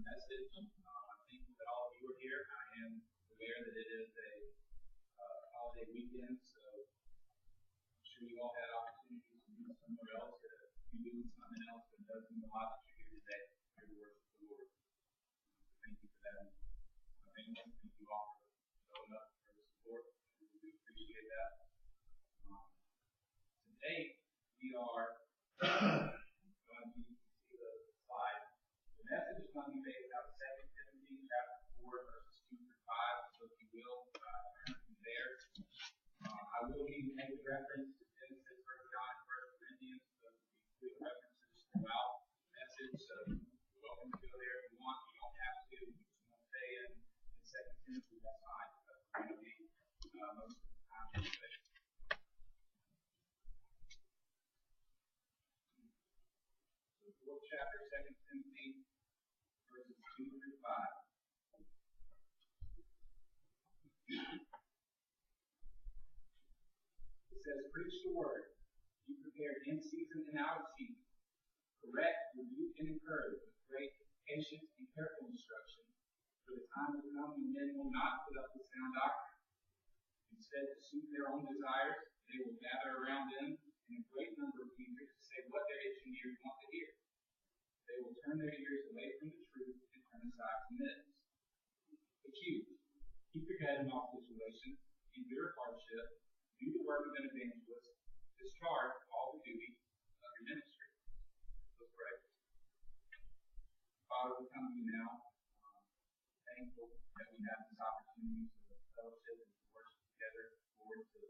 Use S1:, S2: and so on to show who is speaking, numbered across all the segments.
S1: message. I'm thankful that all of you are here. I am aware that it is a holiday weekend, so I'm sure you all had opportunities to be somewhere else or be doing something else, but it does mean a lot that you're here today, here to worship the Lord. So thank you for that. Thank you all for showing up for the support. We do appreciate that. Today we are going to see the slide. The message is going to be based out of 2 Timothy chapter 4, verses 2 through 5. So if you will, turn from there. I will be making reference to Genesis, 1 John, 1 Corinthians. Those will be quick references throughout the message. So you're welcome to go there if you want. You don't have to. If you just want to stay in 2 Timothy, that's fine. But we're going to be most of the time today. Fourth chapter, 2 Timothy, verses 2 through 5. It says, "Preach the word, be prepared in season and out of season. Correct, rebuke, and encourage with great patience and careful instruction. For the time will come when men will not put up with sound doctrine. Instead, to suit their own desires, they will gather around them in a great number of teachers to say what their itching ears want to hear. They will turn their ears away from the truth and turn aside from myths. But you, keep your head in all situations, endure hardship, do the work of an evangelist, discharge all the duties of your ministry." Let's pray. Father, we come to you now, thankful that we have this opportunity to fellowship and to worship together, Lord, to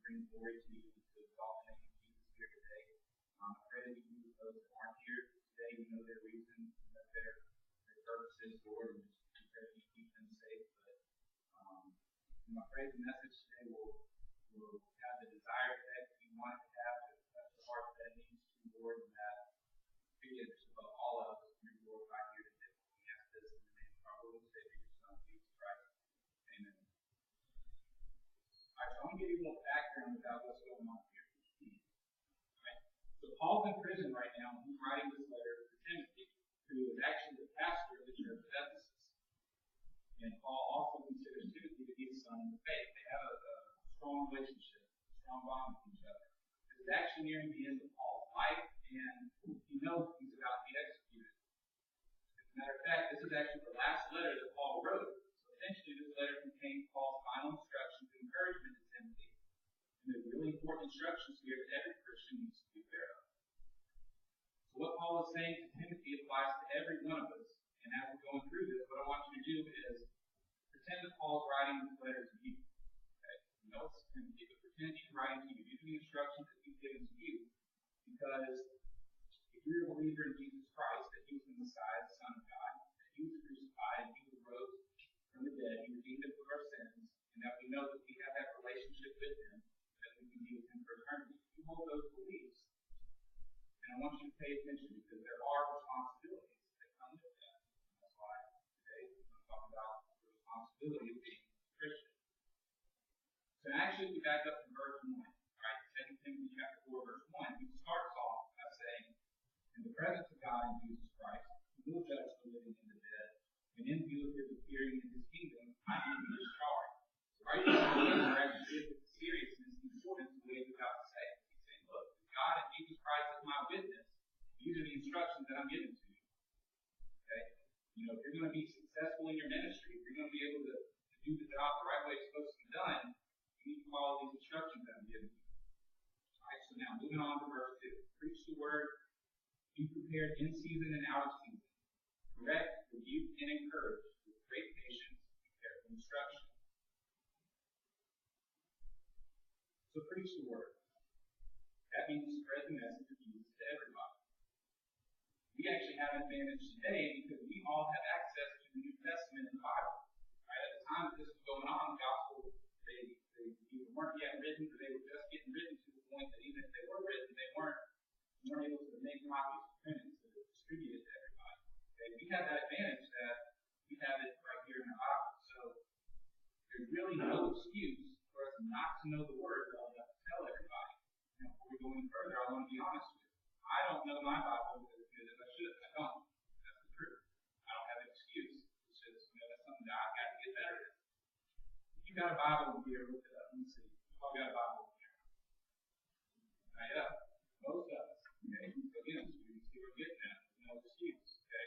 S1: bring glory to you, to exalt the name of Jesus here today. I pray that you be with those that aren't here today. You know their reason, you know their purposes, Lord, and just pray that you keep them safe. But I pray the message today will have the desired effect that you want it to have, to touch the heart that it needs to, Lord, and that begins above all else your glorified here today. We ask this in the name of our Lord and Savior, your Son, Jesus Christ. Amen. All right, so I'm going to give you a little background about what's going on here. So Paul's in prison right now, and he's writing this letter to Timothy, who is actually the pastor of the church of Ephesus. And Paul also considers Timothy to be his son in the faith. They have a strong relationship, a strong bond with each other. This is actually nearing the end of Paul's life, and he knows he's about to be executed. As a matter of fact, this is actually the last letter that Paul wrote. So essentially, this letter contains Paul's final instructions and encouragement to Timothy. And there's really important instructions here that every Christian needs to be aware of. So what Paul is saying to Timothy applies to every one of us. And as we're going through this, what I want you to do is pretend that Paul's writing this letter to you. Okay? You know it's Timothy, but pretend he's writing to you. These are the instructions that he's given to you. Because if you're a believer in Jesus Christ, that he was the Messiah, the Son of God, that he was crucified, and he was rose from the dead, he redeemed us from our sins, and that we know that we have that relationship with him, that we can be with him for eternity. You hold those beliefs. And I want you to pay attention because there are responsibilities that come with that. And that's why today we're going to talk about the responsibility of being a Christian. So actually, we back up to verse 1, right? 2 Timothy chapter 4, verse 1. He starts off by saying, "In the presence of God and Jesus Christ, who will judge the living and the dead, and in view of his appearing in his kingdom, I give you this charge." So right now, we're actually with the seriousness and importance of what he's about to say. He's saying, look, God and Jesus Christ is my witness. These are the instructions that I'm giving to you. Okay? You know, if you're going to be successful in your ministry, if you're going to be able to do the job the right way it's supposed to be done, you need to follow these instructions that I'm giving you. Alright, so now moving on to verse 2. "Preach the word, be prepared in season and out of season. Correct, rebuke, and encourage with great patience and careful instruction." So preach the word. That means spread the message of Jesus to everybody. We actually have an advantage today because we all have access to the New Testament and the Bible. Right? At the time that this was going on, the gospel, they either weren't yet written or they were just getting written to the point that even if they were written, they weren't able to make copies, print it, to distribute it to everybody. Okay? We have that advantage that we have it right here in the Bible. So there's really no excuse for us not to know the word well enough to tell everybody. Now, before we go any further, I want to be honest with you. I don't know my Bible as good as I should. I don't. That's the truth. I don't have an excuse got a Bible here? Look it up. Let me see. We've all got a Bible here. Yeah, most of us. Okay. So again, students who are getting that. No excuse. Okay.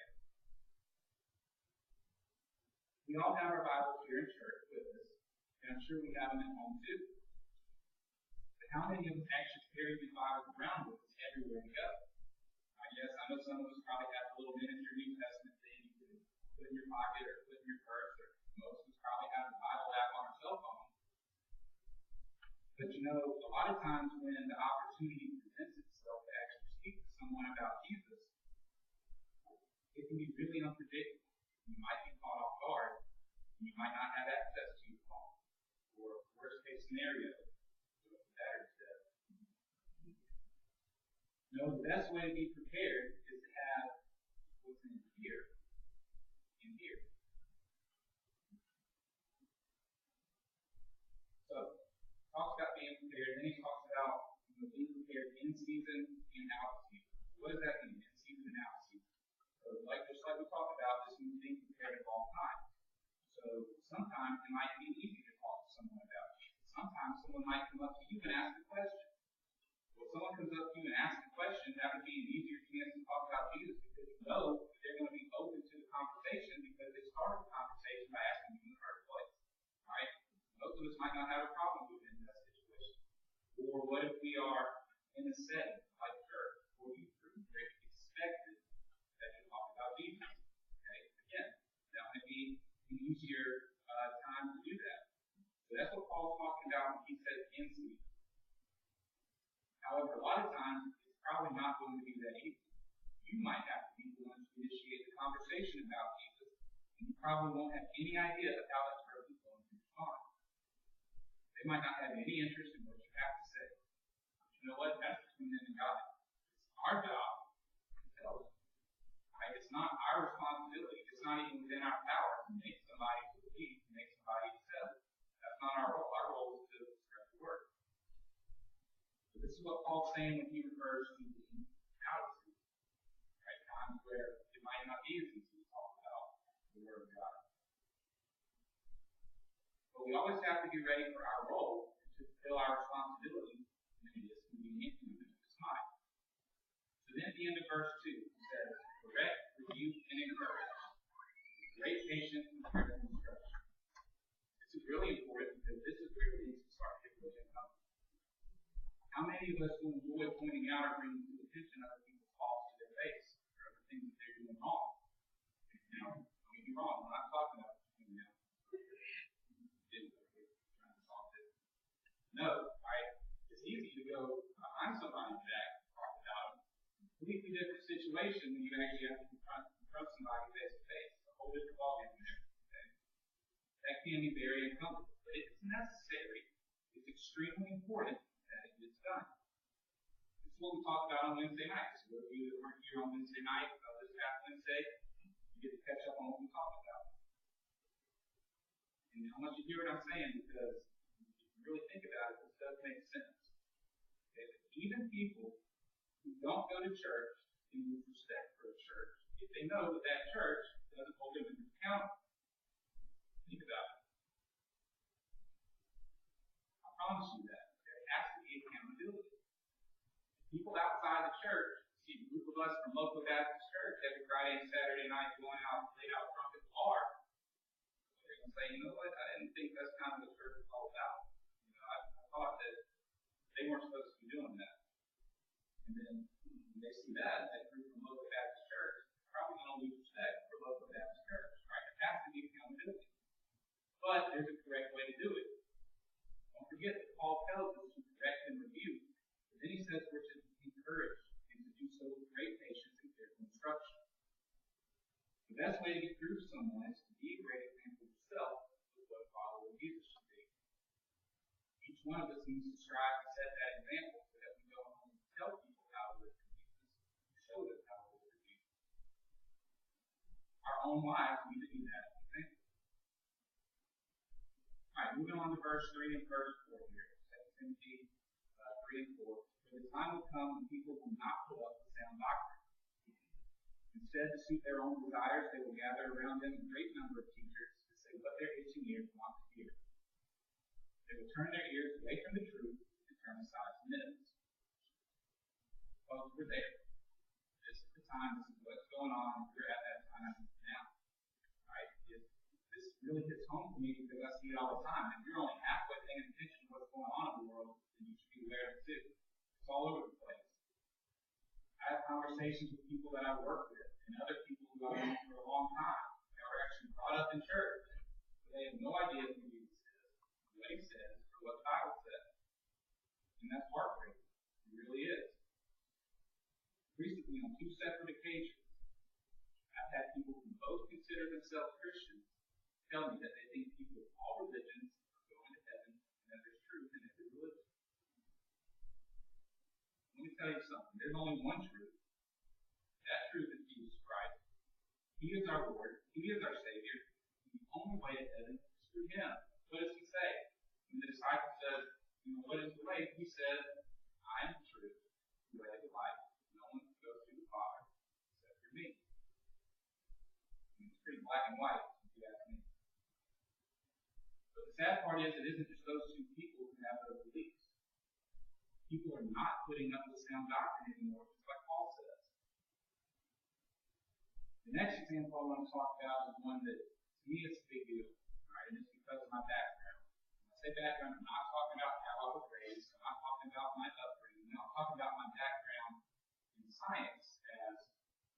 S1: We all have our Bibles here in church with us, and I'm sure we have them at home too. But how many of us actually carry these Bibles around with us everywhere we go? Yes, I know some of us probably have a little miniature New Testament thing you can put in your pocket or put in your purse, or most of us probably have a Bible app on our cell phone. But you know, a lot of times when the opportunity presents itself to actually speak to someone about Jesus, it can be really unpredictable. You might be caught off guard, and you might not have access to your phone. Or worst case scenario, do it better instead. No, the best way to be prepared is to have what's in here. In here. So, talks about being prepared, then he talks about being prepared in season and out of season. What does that mean, in season and out of season? So, just like we talked about, this means being prepared at all times. So, sometimes it might be easy to talk to someone about it. Sometimes someone might come up to you and ask a question. Well, if someone comes up to you and asks a question, that would be an easier chance to talk about Jesus because you know that they're going to be open to the conversation because they started the conversation by asking you in the first place. Right? Most of us might not have a problem with it in that situation. Or what if we are in a setting like church where you expected that you talk about Jesus? Okay? Again, that might be an easier time to do that. So that's what Paul's talking about when he says in season. However, a lot of times, it's probably not going to be that easy. You might have to be the one to initiate the conversation about Jesus, and you probably won't have any idea of how that person is going to respond. They might not have any interest in what you have to say. But you know what? That's between them and God. It's our job to tell them. Right? It's not our responsibility. It's not even within our power to make somebody believe, to make somebody accept. That's not our role. Our role is to spread the word. This is what Paul's saying when he refers to being out of season. Right? Times where it might not be as easy to talk about the Word of God. But we always have to be ready for our role to fulfill our responsibility when it is convenient and when it is not. So then at the end of verse 2, it says, correct, rebuke, and encourage. Great patience and careful instruction. This is really important because this is where we need to start to get really uncomfortable. How many of us will enjoy pointing out or bringing to the attention other people's faults to their face or other things that they're doing wrong? Now, don't get me wrong, I'm not talking about doing that. Trying to solve it. No, right? It's easy to go behind somebody's back and talk about them. Completely different situation when you actually have to confront somebody face to face. It's a whole different ballgame there. Okay? That can be very uncomfortable, but it's necessary. It's extremely important that it gets done. This is what we talked about on Wednesday night. So those of you that weren't here on Wednesday night, this past Wednesday, you get to catch up on what we talked about. And I want you to hear what I'm saying because if you really think about it, this does make sense. Okay? Even people who don't go to church and lose respect for a church, if they know that that church doesn't hold them accountable, think about it. I promise you that. There has to be accountability. People outside the church see a group of us from Loco Baptist Church every Friday and Saturday night going out and playing out front at the bar. They're going to say, you know what, I didn't think that's kind of what church was all about. You know, I thought that they weren't supposed to be doing that. And then when they see that group from Loco Baptist Church, they're probably going to lose respect for Loco Baptist Church. Right? There has to be accountability. But there's a correct way to do it. Don't forget that Paul tells us to correct and rebuke. But then he says we're to encourage and to do so with great patience and careful instruction. The best way to get through to someone is to be a great example of yourself of what a follower of Jesus should be. Each one of us needs to strive to set that example so that we go home and tell people how to live for Jesus and show them how to live for Jesus. Our own lives need to be that example. Alright, moving on to verse 3 and verse 4 here. 2 Timothy 3 and 4. For the time will come when people will not put up with sound doctrine. Instead, to suit their own desires, they will gather around them a great number of teachers to say what their itching ears want to hear. They will turn their ears away from the truth and turn aside from myths. Folks, we're there. This is the time. This is what's going on. We're at that time now. Right? This really hits home for me because I see it all the time. If you're only halfway paying attention to what's going on in the world, then you should be aware of it too. It's all over the place. I have conversations with people that I work with and other people who I've known for a long time that were actually brought up in church, but they have no idea who Jesus is, what he says, or what the Bible says. And that's heartbreaking. It really is. Recently, on 2 separate occasions, I've had people who both consider themselves Christians tell me that they think people of all religions are going to heaven and that there's truth in every religion. Let me tell you something. There's only one truth. That truth is Jesus Christ. He is our Lord. He is our Savior. The only way to heaven is through him. What does he say? When the disciple says, what is the way? He says, I am the truth, the way, the life. No one can go to the Father except through me. It's pretty black and white, if you ask me. But the sad part is, it isn't just those two people who have those beliefs. People are not putting up with sound doctrine anymore, just like Paul says. The next example I want to talk about is one that, to me, is a big deal, right? And it's because of my background. When I say background, I'm not talking about how I was raised. I'm not talking about my upbringing. No, I'm talking about my background in science as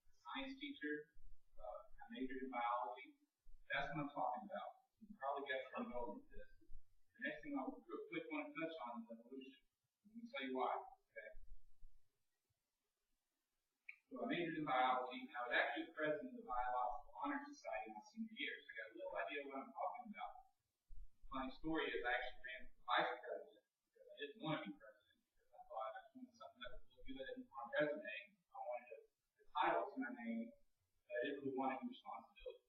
S1: a science teacher. I majored in biology. That's what I'm talking about. You can probably guess where I'm going with this. The next thing I real quick want to touch on is evolution. Let me tell you why. Okay. So I majored in biology. I was actually the president of the Biological Honor Society in my senior year, so I got a little idea what I'm talking about. The funny story is I actually ran for vice president because I didn't want to be president because I thought I wanted something that would look good on my resume. I wanted the title to my name, but I didn't really want any responsibility.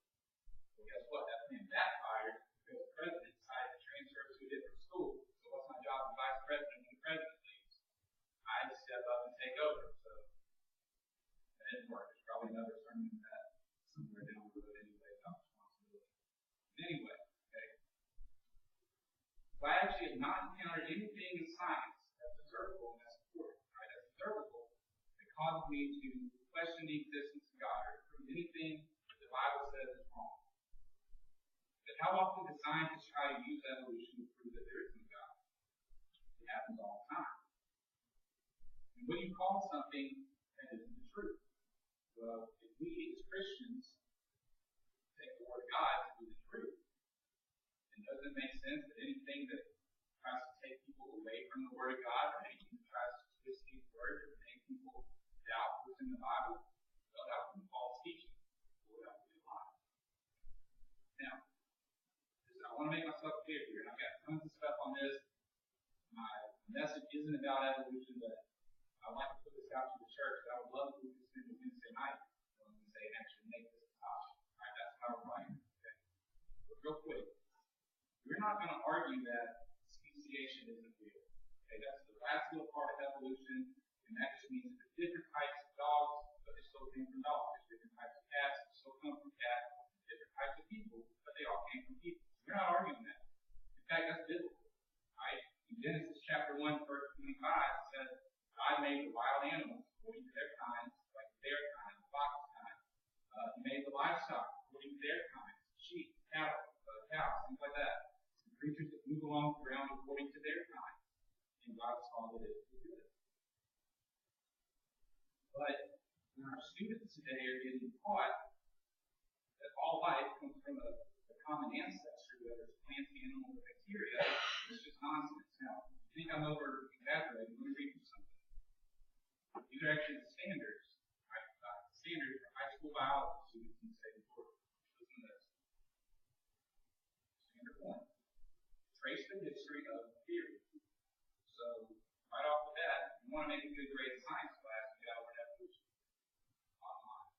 S1: Well, guess what? That plan backfired because the president decided to transfer to a different school. So what's my job as vice president when the president leaves? I had to step up and take over. So that didn't work. There's probably another sermon in that somewhere down the road anyway about responsibility. But anyway, okay. So I actually have not encountered anything in science that's observable and that's important. Right? That's observable that causes me to question the existence of God or prove anything that the Bible says is wrong. But how often do scientists try to use evolution to prove that there is no God? It happens all the time. And what do you call something that isn't the truth? Well, if we as Christians take the Word of God to be the truth, then does it make sense that anything that tries to take people away from the Word of God, or anything that tries to twist these words or make people doubt what's in the Bible, well, that would be false teaching. Well, that would be a lie. Now, I want to make myself clear here, and I've got tons of stuff on this. My message isn't about evolution, but I would like to put this out to the church. I would love to do this thing Wednesday night, on Wednesday, and actually make this a topic. Right? That's how we're writing. Okay? But real quick, we're not going to argue that speciation isn't real. Okay? That's the last little part of evolution, and that just means that there's different types of dogs, but they still came from dogs. There's different types of cats, that still come from cats. There's different types of people, but they all came from people. We're not arguing that. In fact, that's biblical. Right? In Genesis chapter 1, verse 25, it says, God made the wild animals according to their kinds, like the bear kind, the fox kind. He made the livestock according to their kinds, sheep, cattle, cows, things like that. The creatures that move along the ground according to their kinds. And God saw that it was good. But when our students today are getting taught that all life comes from a common ancestor, whether it's plants, animals, or bacteria, it's just nonsense. Now, I think I'm over exaggerating. Let me read you something. These are actually the standards. Right? Standards for high school biology students in the state of Florida. Listen to this. Standard 1. Trace the history of the theory. So, right off the bat, if you want to make a good grade in science class, you got to learn evolution online.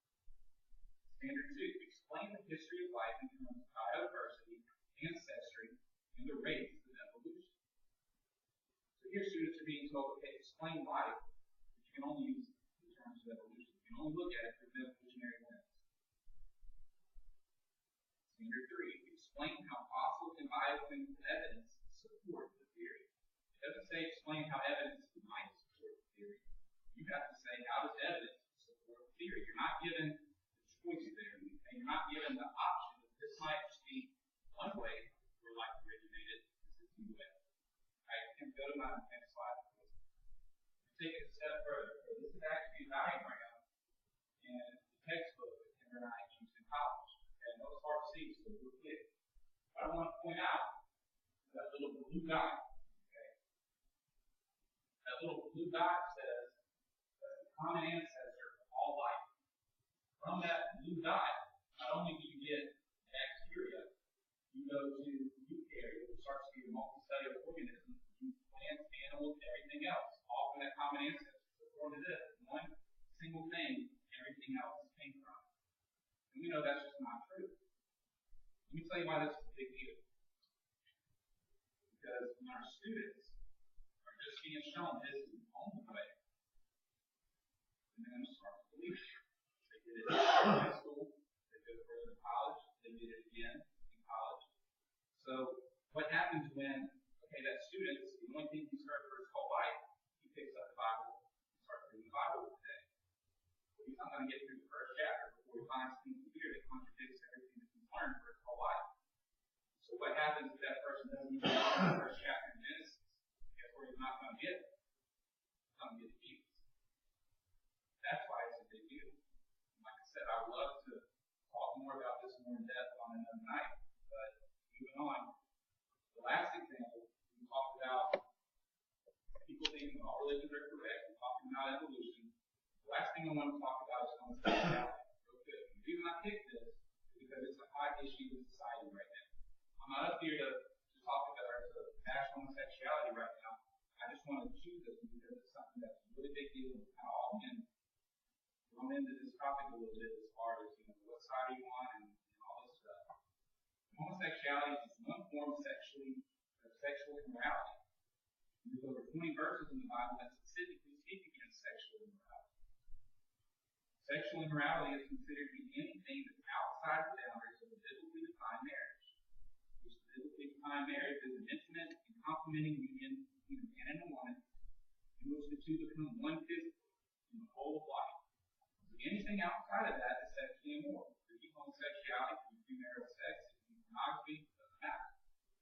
S1: Standard 2. Explain the history of life in terms of biodiversity, ancestry, and the rates of evolution. So here students are being told, okay, explain life. You can only use the terms of evolution. You can only look at it through the evolutionary lens. Standard 3. Explain how fossil and biochemical evidence support the doesn't say explain how evidence might support the theory. You have to say how does evidence support the theory. You're not given the choice there. And you're not given the option that this might just be one way where life originated. This is the way. I can go to my next slide. Take it a step further. This is actually a diagram in the textbook that Kim and I used in college. Okay, I know it's hard to see, so real quick. But I want to point out that little blue dot. Okay, that little blue dot says that the common ancestor of all life. From that blue dot, not only do you get bacteria, you go to eukaryotes, which starts to be a multicellular organism, plants, animals, everything else, all from that common ancestor. So according to this, one single thing, everything else came from. And we know that's just not true. Let me tell you why this is a big deal. Because when our students are just being shown this is the only way, and they're going to start to believe it. They did it in high school, they go further to college, they did it again in college. So what happens when, okay, that student, the only thing he's heard for his whole life, he picks up the Bible and starts reading the Bible today. But he's not going to get through the first chapter before he finds things here that contradicts everything that he's learned for his whole life. So what happens if that person doesn't even get through the first chapter in Genesis? Guess where he's not going to get? He's going to get to Jesus. That's why it's a big deal. Like I said, I would love to talk more about this more in depth on another night. But moving on, the last example, we talked about people thinking all religions are correct. We're talking about evolution. The last thing I want to talk about is homosexuality. Real good. The reason I picked this is because it's a hot issue in society right now. I'm not up here to talk about or to bash homosexuality right now. I just want to choose this because it's something that's a really big deal. And kind of all in. I'm into this topic a little bit as far as what side you want and all this stuff. Homosexuality is one form of sexual immorality. There's over 20 verses in the Bible that specifically speak against sexual immorality. Sexual immorality is considered to be anything that's outside the boundaries of a biblically defined marriage. Which biblically defined marriage is an intimate and complementing union between a man and a woman in which the two become one physically in the whole of life. Anything outside of that is sexually immoral. Could be homosexuality, could be premarital sex, could be pornography, doesn't matter.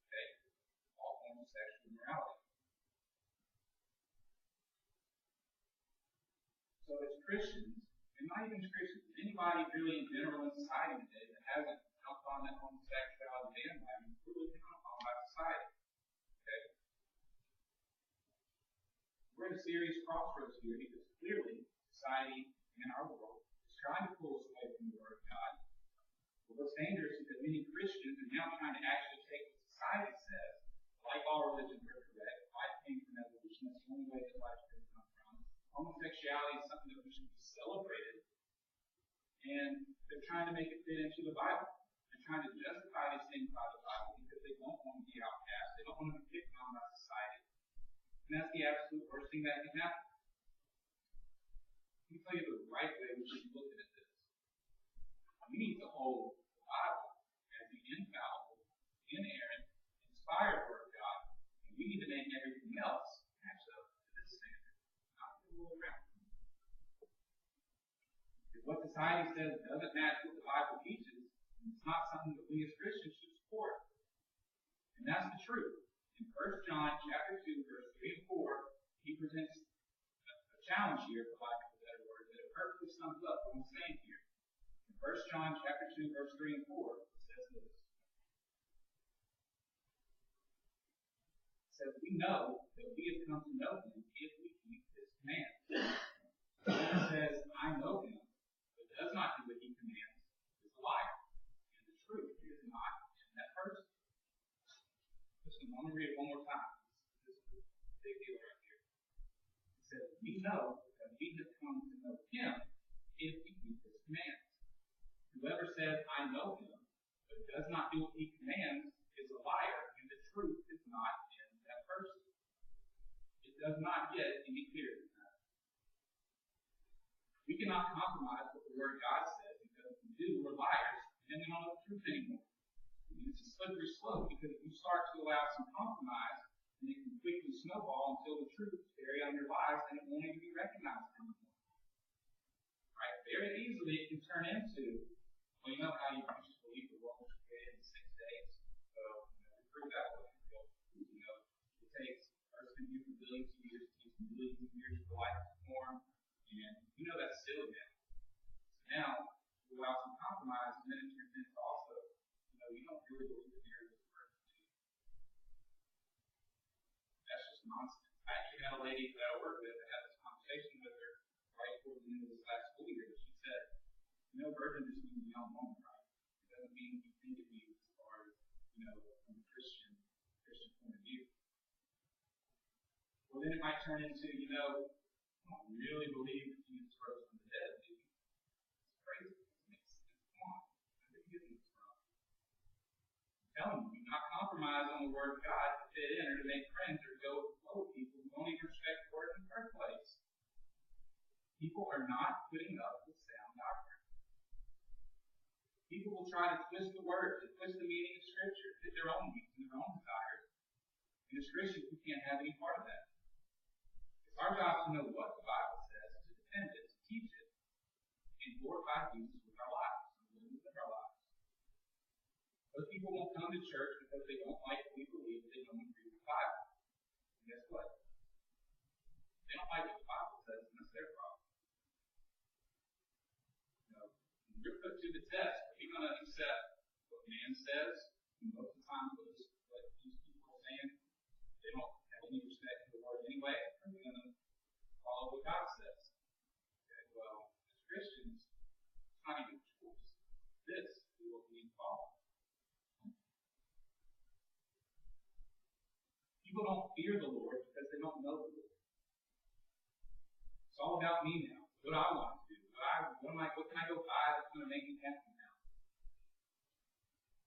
S1: Okay? All forms of sexual immorality. So as Christians, and not even Christians, anybody really in general in society today that hasn't jumped on that homosexuality bandwagon is really counted on by society. Okay? We're at a serious crossroads here because clearly society in our world is trying to pull us away from the Word of God. But what's dangerous is that many Christians are now trying to actually take what society says, like all religions are correct, life came from evolution, that's the only way that life could come from. Homosexuality is something that we should be celebrated, and they're trying to make it fit into the Bible. They're trying to justify these things by the Bible because they don't want to be outcast. They don't want to be picked on by society. And that's the absolute worst thing that can happen. Let me tell you the right way we should be looking at this. We need to hold the Bible as the infallible, inerrant, inspired Word of God, and we need to make everything else match up to this standard, not the other way around. If what society says doesn't match what the Bible teaches, it's not something that we as Christians should support. And that's the truth. In 1 John chapter 2, verse 3 and 4, he presents a challenge here, for lack of a better word, that it perfectly sums up what I'm saying here. In 1 John chapter 2, verse 3 and 4, it says this. It says, we know that we have come to know him if we keep his commands. Whoever says, I know him, but does not do what he commands, is a liar. And the truth is not in that person. Listen, let me read it one more time. This is a big deal right here. It says, we know that we have come to know him if we keep his commands. Whoever says, I know him, but does not do what he commands, is a liar, and the truth is not in that person. It does not get any clearer than that. We cannot compromise what the Word of God says, because if we do, we're liars, and we don't know the truth anymore. It's a slippery slope, because if you start to allow some compromise, And it can quickly snowball until the truth is buried on your lives and it won't even be recognized anymore. Right? Very easily it can turn into, well, you know how you used to believe the world was created in 6 days? So, we prove that wasn't real. It takes Earth's been here for billions of years, it takes millions of years for life to form, and that's silly now. So now, we allow some compromise, and then it turns into also, you don't really believe the narrative of Earth. That's just nonsense. I actually had a lady that I work with, I had this conversation with her right before the end of this last school year, but she said, virgin just means young woman, right? It doesn't mean what you think it means as far as, from a Christian point of view. Well, then it might turn into, I really believe that Jesus rose from the dead, do you? It's crazy. It makes sense. Come on. Where are you getting this from? I'm telling you, do not compromise on the Word of God to fit in or to make friends or to go with the flow of people who don't even respect the Word in the first place. People are not putting up with sound doctrine. People will try to twist the Word, to twist the meaning of Scripture, fit their own needs and their own desires. And as Christians, we can't have any part of that. It's our job to know what the Bible says, to defend it, to teach it, and glorify Jesus with our lives, and live with our lives. Those people won't come to church because they don't like what we believe, they don't agree with the Bible. And guess what? They don't like what the Bible says, and that's their problem. When you're put to the test, are you going to accept what man says? And most of the time, what these people are saying, they don't have any respect for the Word anyway. Are you going to follow what God says? Okay, well, as Christians, it's not even a choice. This is what we follow. People don't fear the Lord because they don't know the Lord. It's all about me now. What I want to do. What can I go buy that's going to make me happy now?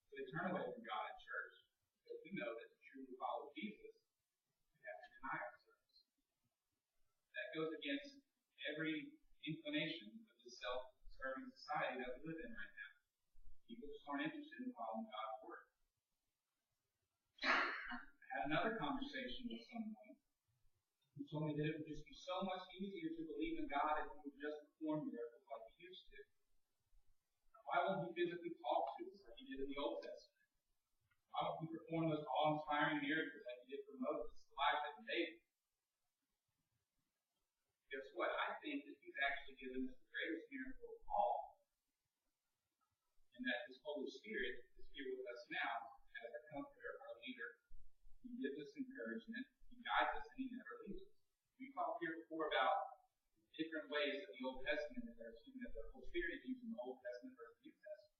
S1: So they turn away from God in church because we know that to truly follow Jesus, we have to deny ourselves. That goes against every inclination of the self-serving society that we live in right now. People just aren't interested in following God's Word. I had another conversation with someone who told me that it would just be so much easier to believe in God if he would just perform miracles like he used to. Why won't he physically talk to us like he did in the Old Testament? Why won't he perform those awe-inspiring miracles like he did for Moses, Elijah, and David? Guess what? I think that he's actually given us the greatest miracle of all. And that his Holy Spirit is here with us now as our comforter, our leader. He gives us encouragement, he guides us, and he never leaves us. We talked here before about different ways that the Old Testament, that the Holy Spirit is used in the Old Testament versus the New Testament.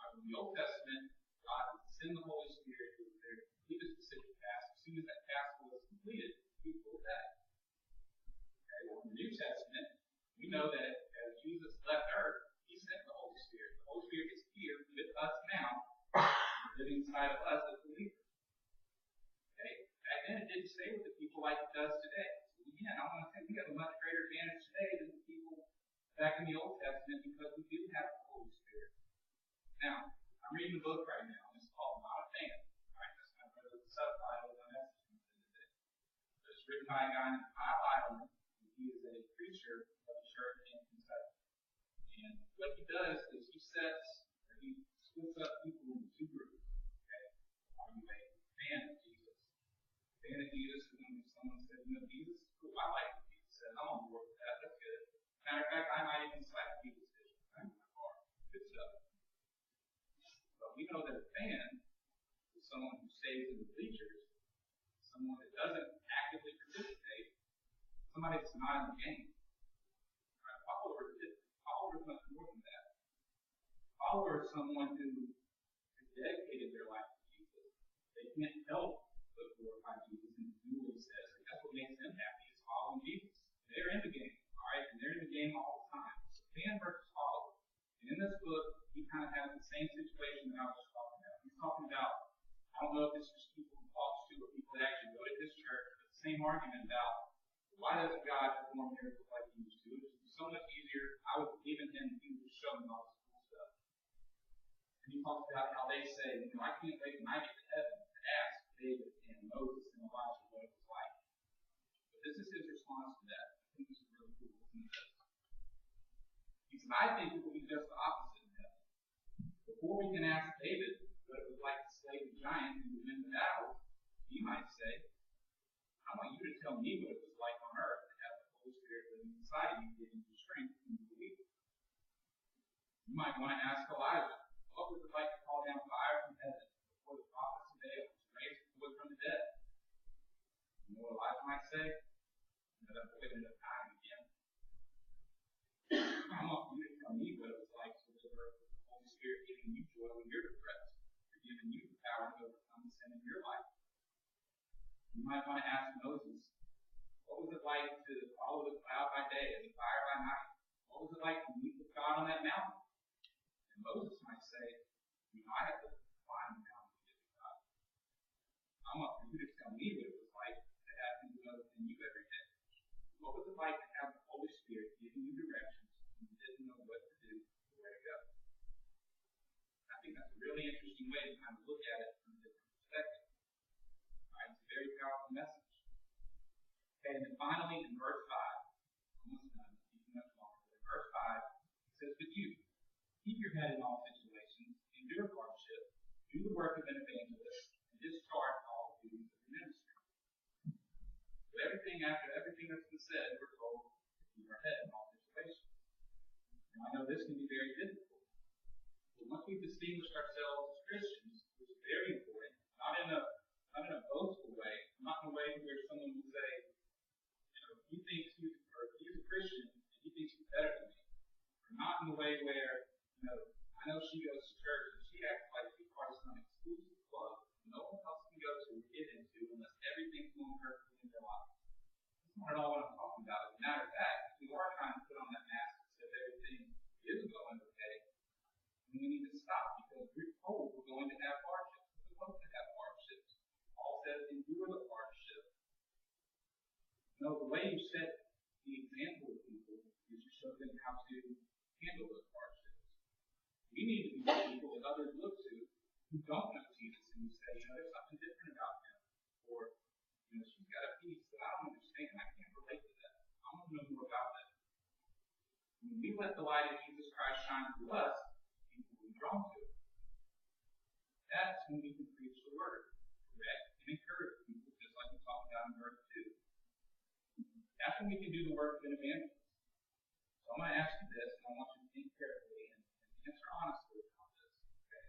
S1: In the Old Testament, God would send the Holy Spirit to complete a specific task. As soon as that task was completed, he would go back. Okay, well, in the New Testament, we know that as Jesus left earth, he sent the Holy Spirit. The Holy Spirit is here with us now, living inside of us as believers. Okay? Back then, it didn't stay with the people like it does today. So again, I want to say we have a much greater advantage today than the people back in the Old Testament because we do have the Holy Spirit. Now, I'm reading a book right now, and it's called Not a Fan. Right? That's kind of the subtitle of my message today. But it's written by a guy named Kyle Island, and he is a preacher of the church in Kentucky. And what he does is he splits up people into two groups. Okay? Are you a fan of Jesus? Fan of Jesus, when someone says, Jesus is cool, I like what Jesus says, I'm on board with that, that's good. Matter of fact, I might even select Jesus' vision. I'm in my car. Good stuff. But we know that a fan is someone who stays in the bleachers, someone that doesn't actively participate, somebody that's not in the game. Right? Follower is much more than that. Follower is someone who has dedicated their life to Jesus. They can't help but glorify Jesus and do what he says. And that's what makes them happy, is following Jesus. They're in the game, all right? And they're in the game all the time. So fan versus follower. And in this book, he kind of has the same situation that I was talking about. He's talking about, I don't know if it's just people who talk to or people that actually go to his church, but the same argument about why doesn't God perform miracles like he used to? It would be so much easier. I would believe in him if he would show me all this cool stuff. And he talks about how they say, I can't wait when I get to heaven to ask David and Moses and Elijah what This is his response to that. I think this is really cool. He said, I think it will be just the opposite in heaven. Before we can ask David what it was like to slay the giant and to win the battle, he might say, I want you to tell me what it was like on earth to have the Holy Spirit living inside of you, giving you strength and belief. You might want to ask Elijah, what was it like to call down fire from heaven before the prophets of Baal raised the wood from the dead? You know what Elijah might say? That boy ended up dying again. I want you to tell me what it was like to live earth with the Holy Spirit giving you joy when you're depressed, or giving you the power to overcome sin in your life. You might want to ask Moses, what was it like to follow the cloud by day and the fire by night? What was it like to meet with God on that mountain? And Moses might say, I have to climb the mountain to get to God. I want you to tell me what it was like to have Him dwell within you every day. What was it like to have the Holy Spirit giving you directions when you didn't know what to do or where to go? I think that's a really interesting way to kind of look at it from a different perspective. Right? It's a very powerful message. Okay, and then finally in verse 5, almost done, even much longer, but in verse 5, it says, but you, keep your head in all situations, endure hardship, do the work of an evangelist, and discharge all the duties of your ministry. So after everything that's been said, we're told to keep our head in all situations. Now I know this can be very difficult. But once we've distinguished ourselves as Christians, which is very important, not in a boastful way, not in a way where someone will say, he thinks he's a Christian and he thinks he's better than me. Or not in a way where, I know she goes to church and she acts like she's part of some exclusive club no one else can go to or get into unless everything's going perfectly in their life. That's not at all what I'm talking about. As a matter of fact, we are trying to put on that mask that says everything is going okay. And we need to stop because we're told we're going to have hardships. We're supposed to have hardships. Paul says endure the hardship. The way you set the example of people is you show them how to handle those hardships. We need to be the people that others look to who don't know Jesus and who say, there's something different about him. Or, she's got a peace that I don't understand. I can't relate to that. I want to know more about that. When we let the light of Jesus Christ shine through us, people will be drawn to it. That's when we can preach the word, correct, and encourage people, just like we talked about in verse 2. That's when we can do the work of an evangelist. So I'm going to ask you this, and I want you to think carefully and answer honestly about this. Okay?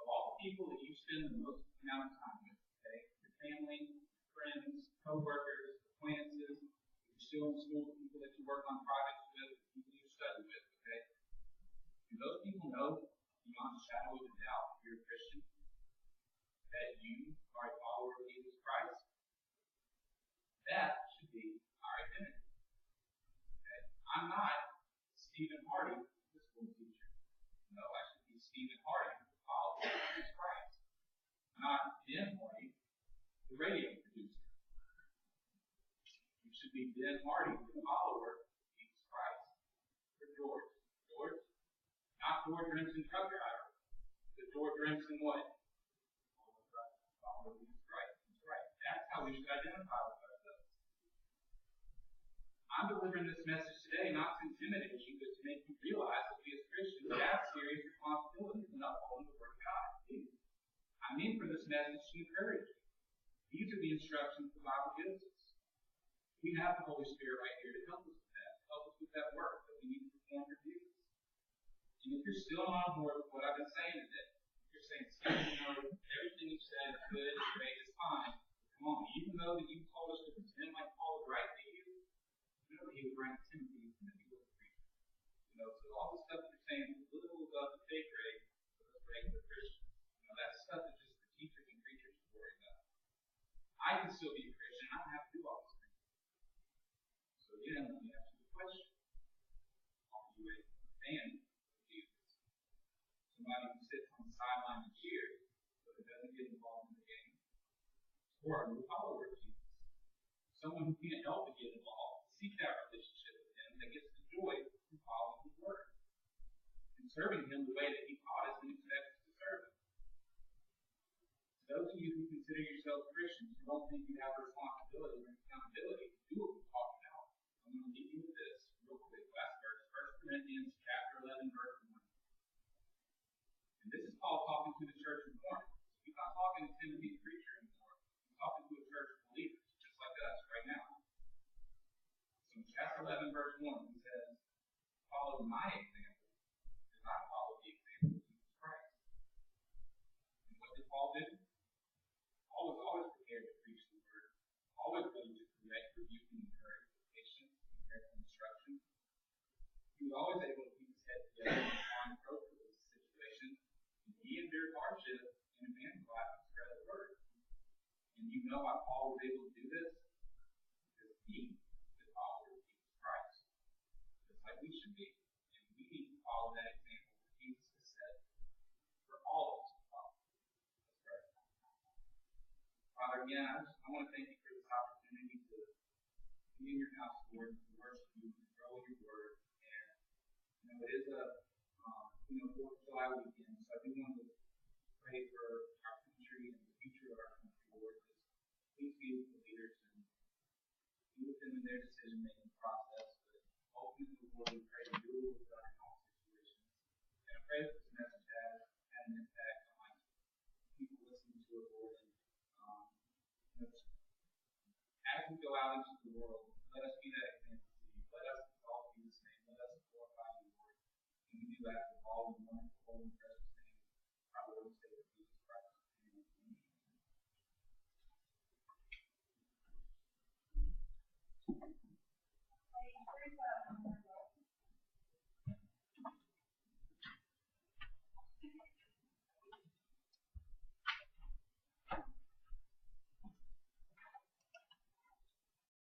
S1: Of all the people that you spend the most amount of time with, okay, your family, friends, co-workers, acquaintances, if you're still in school, people that you work on projects with, people you study with, okay? Do those people know beyond a shadow of a doubt if you're a Christian that you are a follower of Jesus Christ? That should be our identity. Okay? I'm not Stephen Hardy, the school teacher. No, I should be Stephen Hardy, the follower of Jesus Christ. Not Ben Hardy, the radio producer. You should be Ben Hardy, the follower of Jesus Christ. Or George. George? Not George Remsen, truck driver, but George Remsen what? Follower of Jesus Christ. That's right. That's how we should identify with ourselves. I'm delivering this message today not to intimidate you, but to make you realize that we as Christians have serious responsibilities in upholding the Word of God. I mean for this message to encourage you. These are the instructions the Bible gives us. We have the Holy Spirit right here to help us with that, help us with that work that we need to perform for Jesus. And if you're still on board with what I've been saying today, if you're saying, Stephen, everything you've said is good, it's great, it's fine, come on, even though that you told us to pretend like Paul was right to you, that he was right to Timothy and that he was a preacher. So all the stuff that you're saying is a little above the pay grade for those regular Christians. That's stuff that's just for teachers and preachers to worry about. I can still be a Christian. I don't have to do all these things. So again, let me ask you the question. Are you a fan of Jesus? Somebody who sits on the sideline and cheers, but doesn't get involved in the game? Or are you a follower of Jesus? Someone who can't help but get involved, seek that relationship with him that gets the joy from following his word. And serving him the way that he taught us and expects us to serve him. Those of you who consider yourselves Christians, who don't think you have a responsibility responsibility and accountability to do what we talk about. I'm going to leave you with this real quick. Last verse, 1 Corinthians chapter 11, verse 1. And this is Paul talking to the church in Corinth. So he's not talking to Timothy the preacher anymore. He's talking to a church of believers, just like us right now. So in chapter 11, verse 1, he says, follow my example, as I follow the example of Jesus Christ. And what did Paul do? Paul was always prepared to preach the word, always ready to correct, rebuke, and encourage with patience and careful instruction. He was always able to keep his head together and find growth for this situation. And he endured hardship and evangelized and spread the word. And you know why Paul was able to do this? Because he is a follower of Jesus Christ, just like we should be. And we need to follow that example that Jesus has set for all of us to follow. Let's pray. Father, again, I want to thank you for this opportunity to be in your house, Lord, and to worship you and to grow in your word. And it is a 4th of July weekend, so I do want to pray for our country and the future of our country, Lord. Please be with the leaders and be with them in their decision-making process. But ultimately, Lord, we pray that you will guide in all situations. And I pray that this message has had an impact on people listening to it, Lord. And as we go out into the world, let us be that example to you. Let us exalt you this name. Let us glorify you, Lord. And we do that with all in one holy and precious name, our Lord and Savior Jesus